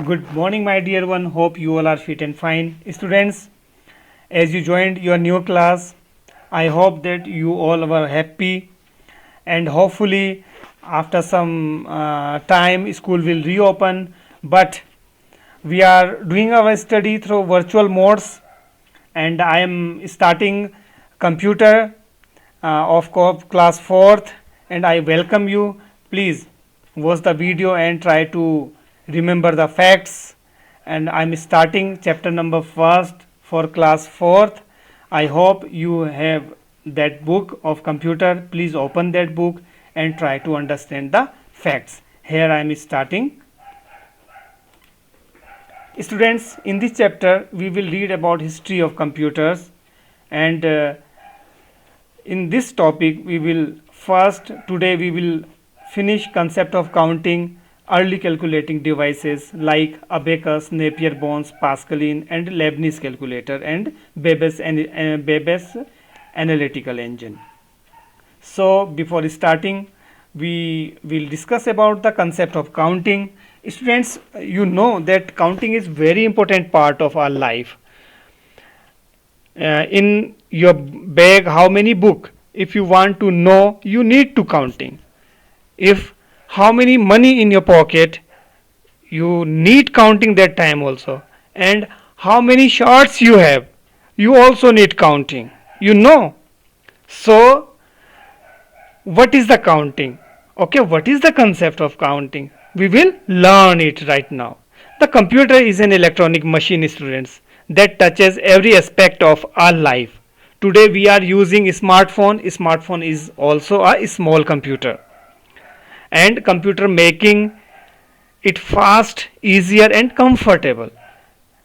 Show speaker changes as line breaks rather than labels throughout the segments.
Good morning, my dear one. Hope you all are fit and fine. Students, as you joined your new class, I hope that you all were happy and hopefully after some time school will reopen. But we are doing our study through virtual modes and I am starting computer of class 4th and I welcome you. Please watch the video and try to remember the facts. And I'm starting chapter number first for class 4th. I hope you have that book of computer. Please open that book and try to understand the facts. Here I am starting. Students, in this chapter we will read about history of computers, and in this topic we will today we will finish concept of counting, early calculating devices like abacus, Napier bonds, Pascaline and Leibniz calculator, and Babbage analytical engine. So before starting, we will discuss about the concept of counting. Students, you know that counting is very important part of our life. In your bag, how many book? If you want to know, you need to counting. If how many money in your pocket, you need counting that time also. And how many shirts you have, you also need counting. You know. So what is the counting? Okay, what is the concept of counting? We will learn it right now. The computer is an electronic machine, students, that touches every aspect of our life. Today we are using smartphone. Smartphone is also a small computer, and computer making it fast, easier and comfortable.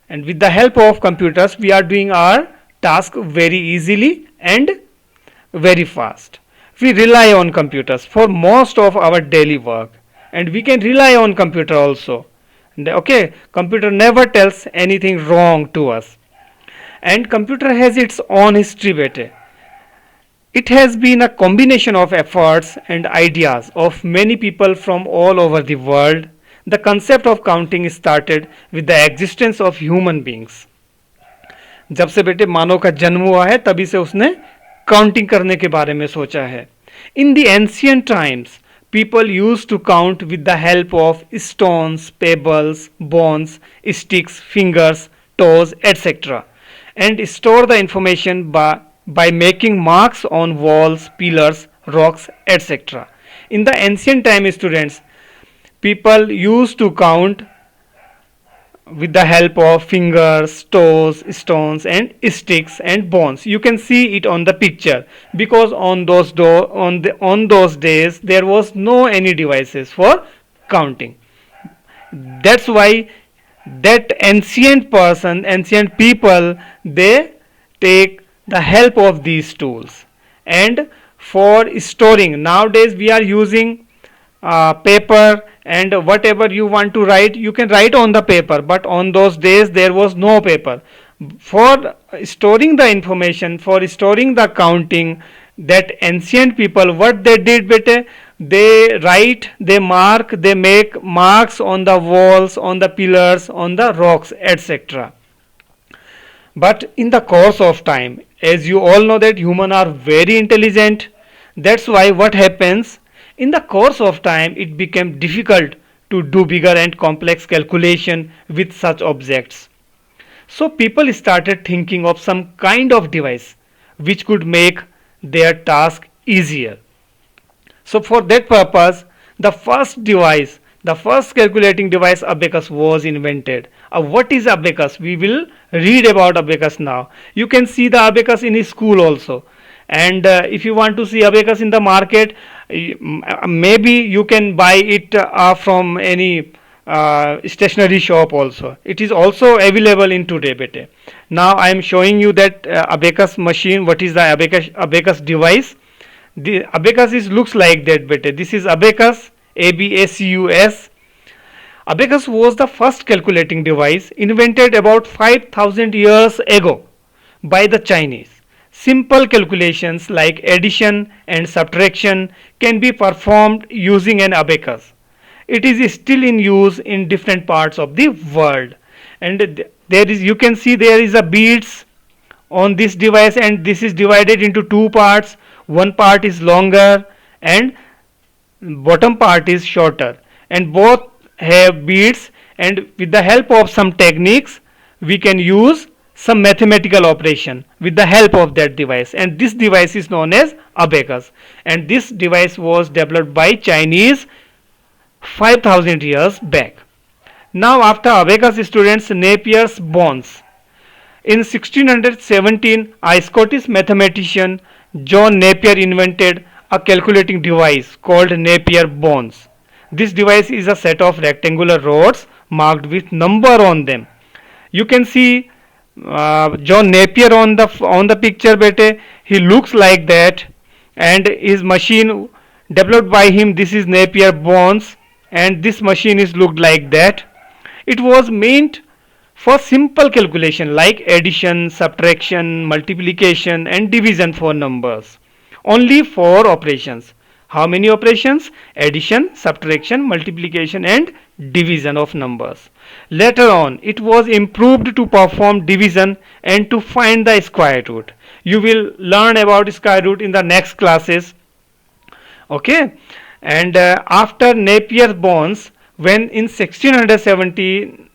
And with the help of computers we are doing our task very easily and very fast. We rely on computers for most of our daily work, and we can rely on computer also. Okay, computer never tells anything wrong to us, and computer has its own history bete. It has been a combination of efforts and ideas of many people from all over the world. The concept of counting started with the existence of human beings. जब से बेटे मानव का जन्म हुआ है तभी से उसने काउंटिंग करने के बारे में सोचा है. In the ancient times people used to count with the help of stones, pebbles, bones, sticks, fingers, toes, etc., and store the information by making marks on walls, pillars, rocks, etc. In the ancient time, students, people used to count with the help of fingers, toes, stones and sticks and bones. You can see it on the picture, because on those days there was no any devices for counting. That's why that ancient people, they take the help of these tools. And for storing, nowadays we are using paper, and whatever you want to write you can write on the paper, but on those days there was no paper. For storing the information, for storing the counting, that ancient people what they did bete, they write, they mark, they make marks on the walls, on the pillars, on the rocks, etc. But in the course of time, as you all know that humans are very intelligent, that's why what happens, in the course of time it became difficult to do bigger and complex calculation with such objects. So people started thinking of some kind of device which could make their task easier. So for that purpose, the first calculating device, abacus, was invented. What is abacus? We will read about abacus now. You can see the abacus in school also, and if you want to see abacus in the market, maybe you can buy it from any stationery shop also. It is also available in today bete. Now I am showing you that abacus machine. What is the abacus device? The abacus is looks like that bete. This is abacus, ABACUS. Abacus was the first calculating device invented about 5000 years ago by the Chinese. Simple calculations like addition and subtraction can be performed using an abacus. it is still in use in different parts of the world. And there is, you can see there is a beads on this device, and this is divided into two parts. One part is longer and bottom part is shorter, and both have beads, and with the help of some techniques we can use some mathematical operation with the help of that device, and this device is known as abacus, and this device was developed by Chinese 5000 years back. Now after abacus, students, Napier's bones. In 1617, a Scottish mathematician John Napier invented a calculating device called Napier bones. This device is a set of rectangular rods marked with number on them. You can see John Napier on the picture, bete. He looks like that, and his machine developed by him. This is Napier bones, and this machine is looked like that. It was meant for simple calculation like addition, subtraction, multiplication and division for numbers. Only 4 operations. How many operations? Addition, subtraction, multiplication and division of numbers. Later on, it was improved to perform division and to find the square root. You will learn about square root in the next classes. Okay, and after Napier's bones, when in 1670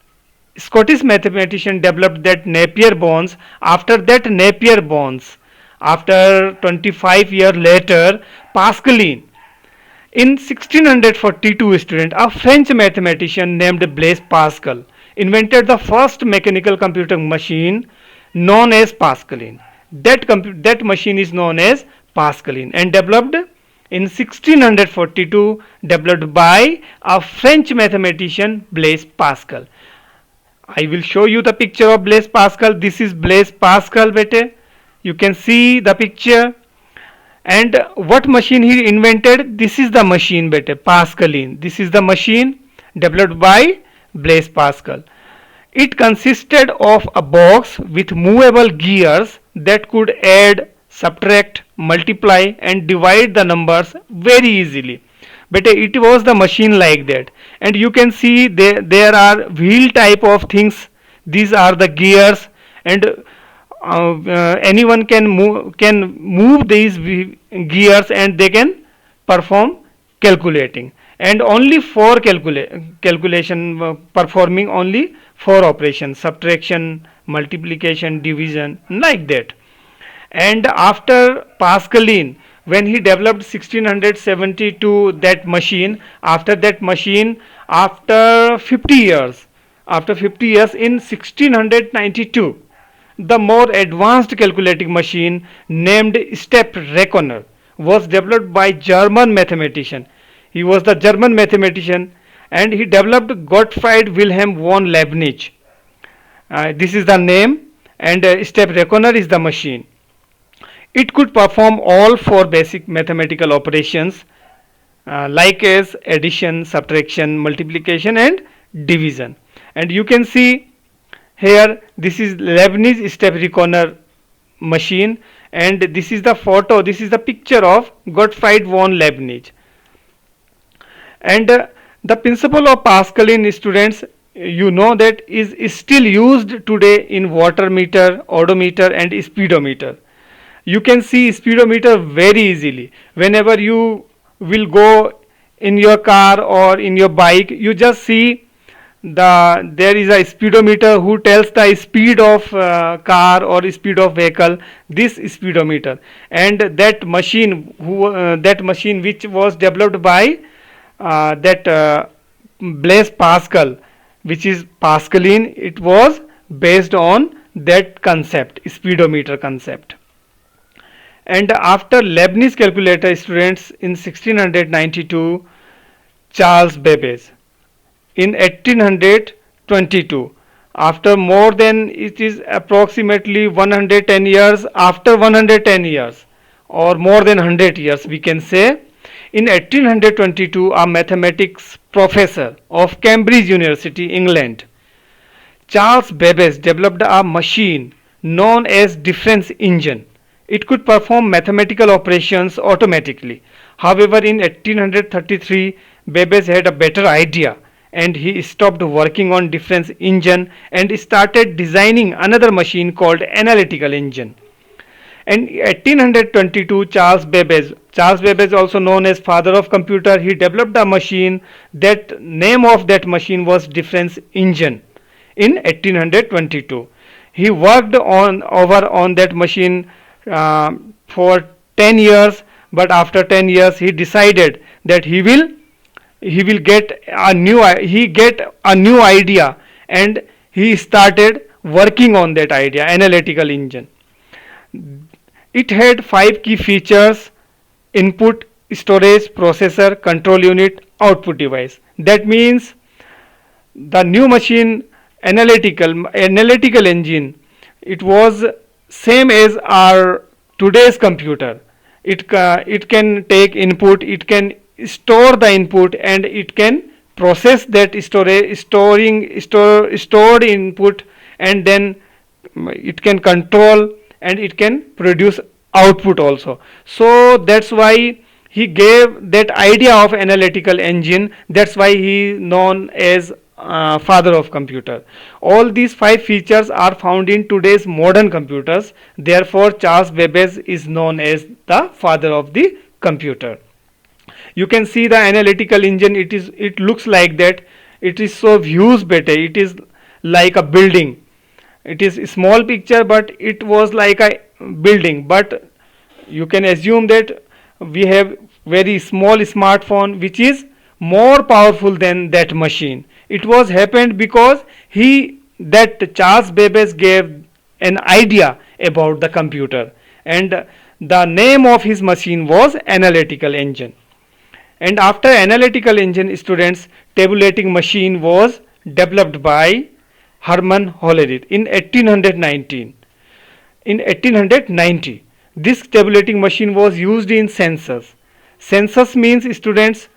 Scottish mathematician developed that Napier bones, after that Napier bones, after 25 years later, Pascaline, in 1642, student, a French mathematician named Blaise Pascal invented the first mechanical computing machine known as Pascaline. That machine is known as Pascaline and developed in 1642, developed by a French mathematician Blaise Pascal. I will show you the picture of Blaise Pascal. This is Blaise Pascal, bete. You can see the picture. And what machine he invented? This is the machine, bete, Pascaline. This is the machine developed by Blaise Pascal. It consisted of a box with movable gears that could add, subtract, multiply and divide the numbers very easily. But it was the machine like that, and you can see there are wheel type of things. These are the gears, and anyone can move these gears and they can perform calculating, and only for calculation performing only 4 operations: subtraction, multiplication, division, like that. And after Pascaline, when he developed 1672 that machine, after that machine, after 50 years in 1692, the more advanced calculating machine named step reckoner was developed by German mathematician. He was the German mathematician, and he developed Gottfried Wilhelm von Leibniz. This is the name, and step reckoner is the machine. It could perform all 4 basic mathematical operations like as addition, subtraction, multiplication and division. And you can see here, this is Leibniz step reckoner machine, and this is the photo, this is the picture of Gottfried von Leibniz. And the principle of Pascaline, students, you know that is still used today in water meter, odometer and speedometer. You can see speedometer very easily. Whenever you will go in your car or in your bike, you just see there is a speedometer who tells the speed of car or speed of vehicle, this speedometer. And that machine which was developed by Blaise Pascal, which is Pascaline, it was based on that concept, speedometer concept. And after Leibniz calculator, students, in 1692, Charles Babbage. In 1822, after more than, it is approximately 110 years, after 110 years or more than 100 years we can say, in 1822, a mathematics professor of Cambridge University, England, Charles Babbage, developed a machine known as difference engine. It could perform mathematical operations automatically. However, in 1833, Babbage had a better idea and he stopped working on difference engine and started designing another machine called analytical engine. And 1822, Charles Babbage, also known as father of computer, he developed a machine. That name of that machine was difference engine. In 1822, he worked on that machine for 10 years. But after 10 years, he decided that he will get a new idea, and he started working on that idea, analytical engine. It had 5 key features: input, storage, processor, control unit, output device. That means the new machine, analytical engine, it was same as our today's computer. It can take input, it can store the input, and it can process that stored input, and then it can control and it can produce output also. So that's why he gave that idea of analytical engine. That's why he known as father of computer. All these 5 features are found in today's modern computers. Therefore, Charles Babbage is known as the father of the computer. You can see the analytical engine. It looks like that. It is so views better. It is like a building. It is a small picture, but it was like a building. But you can assume that we have very small smartphone which is more powerful than that machine. It was happened because that Charles Babbage gave an idea about the computer, and the name of his machine was analytical engine. And after analytical engine, students, tabulating machine was developed by Hermann Hollerith in 1819. In 1890, this tabulating machine was used in census. Census means, students,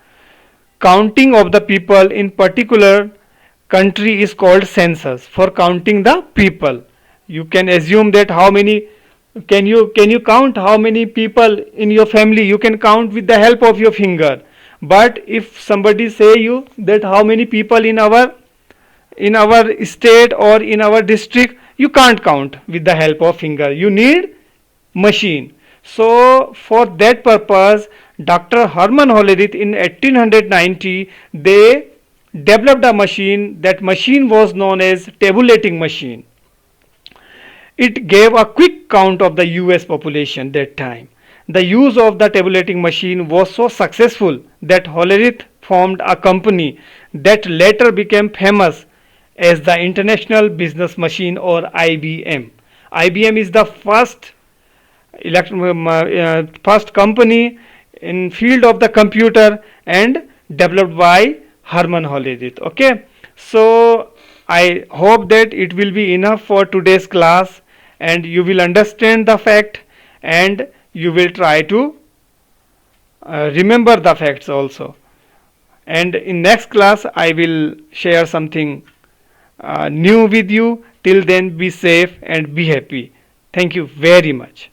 counting of the people in particular country is called census. For counting the people, you can assume that how many can you count how many people in your family. You can count with the help of your finger. But if somebody say you that how many people in our state or in our district, you can't count with the help of finger. You need machine. So for that purpose, Dr. Hermann Hollerith in 1890, they developed a machine. That machine was known as tabulating machine. It gave a quick count of the US population that time. The use of the tabulating machine was so successful that Hollerith formed a company that later became famous as the International Business Machine, or IBM. IBM is the first company in field of the computer and developed by Hermann Hollerith. Okay, so I hope that it will be enough for today's class, and you will understand the fact, and you will try to remember the facts also. And in next class I will share something new with you. Till then, be safe and be happy. Thank you very much.